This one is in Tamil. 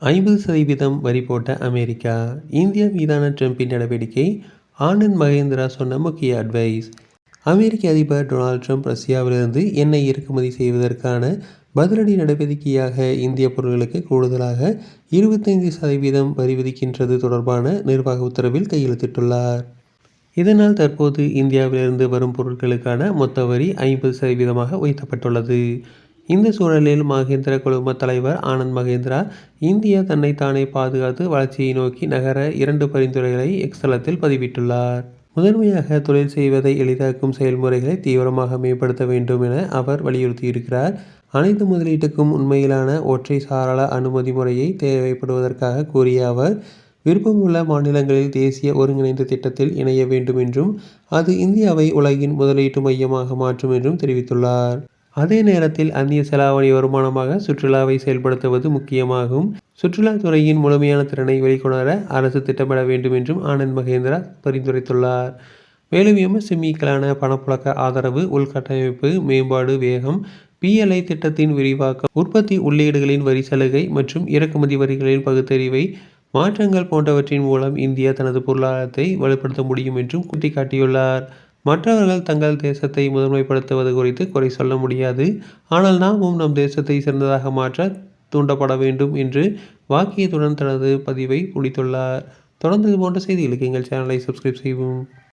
50% வரி போட்ட அமெரிக்கா, இந்தியா மீதான ட்ரம்பின் நடவடிக்கை. ஆனந்த் மகேந்திரா சொன்ன முக்கிய அட்வைஸ். அமெரிக்க அதிபர் டொனால்ட் ட்ரம்ப் ரஷ்யாவிலிருந்து எண்ணெய் இறக்குமதி செய்வதற்கான பதிலடி நடவடிக்கையாக இந்திய பொருட்களுக்கு கூடுதலாக 25% வரி விதிக்கின்றது தொடர்பான நிர்வாக உத்தரவில் கையெழுத்திட்டுள்ளார். இதனால் தற்போது இந்தியாவிலிருந்து வரும் பொருட்களுக்கான மொத்த வரி 50% உயர்த்தப்பட்டுள்ளது. இந்த சூழலில் மகேந்திரா குழும தலைவர் ஆனந்த் மகேந்திரா, இந்தியா தன்னைத்தானே பாதுகாத்து வளர்ச்சியை நோக்கி நகர 2 பரிந்துரைகளை எக்ஸ் தளத்தில் பதிவிட்டுள்ளார். முதன்மையாக தொழில் செய்வதை எளிதாக்கும் செயல்முறைகளை தீவிரமாக மேம்படுத்த வேண்டும் என அவர் வலியுறுத்தியிருக்கிறார். அனைத்து முதலீட்டுக்கும் உண்மையிலான ஒற்றை சாளர அனுமதி முறையை தேவைப்படுவதாக கூறிய அவர், விருப்பமுள்ள மாநிலங்களில் தேசிய ஒருங்கிணைந்த திட்டத்தில் இணைய வேண்டும் என்றும், அது இந்தியாவை உலகின் முதலீட்டு மையமாக மாற்றும் என்றும் தெரிவித்துள்ளார். அதே நேரத்தில் அந்நிய செலாவணி வருமானமாக சுற்றுலாவை செயல்படுத்துவது முக்கியமாகும். சுற்றுலாத்துறையின் முழுமையான திறனை வெளிக்கொணர அரசு திட்டமிட வேண்டும் என்றும் ஆனந்த் மகேந்திரா பரிந்துரைத்துள்ளார். மேலும் எம்எஸ்எம்இக்களுக்கான பணப்புழக்க ஆதரவு, உள்கட்டமைப்பு மேம்பாடு, வேகம், பிஎல்ஐ திட்டத்தின் விரிவாக்கம், உற்பத்தி உள்ளீடுகளின் வரி சலுகை மற்றும் இறக்குமதி வரிகளின் பகுத்தறிவை மாற்றங்கள் போன்றவற்றின் மூலம் இந்தியா தனது பொருளாதாரத்தை வலுப்படுத்த முடியும் என்றும் சுட்டிக்காட்டியுள்ளார். மற்றவர்கள் தங்கள் தேசத்தை முதன்மைப்படுத்துவது குறித்து குறை சொல்ல முடியாது. ஆனால் நாமும் நம் தேசத்தை சிறந்ததாக மாற்ற தூண்டப்பட வேண்டும் என்று வாக்கியத்துடன் தனது பதிவை முடித்துள்ளார். தொடர்ந்து இது போன்ற செய்திகளுக்கு எங்கள் சேனலை சப்ஸ்கிரைப் செய்வோம்.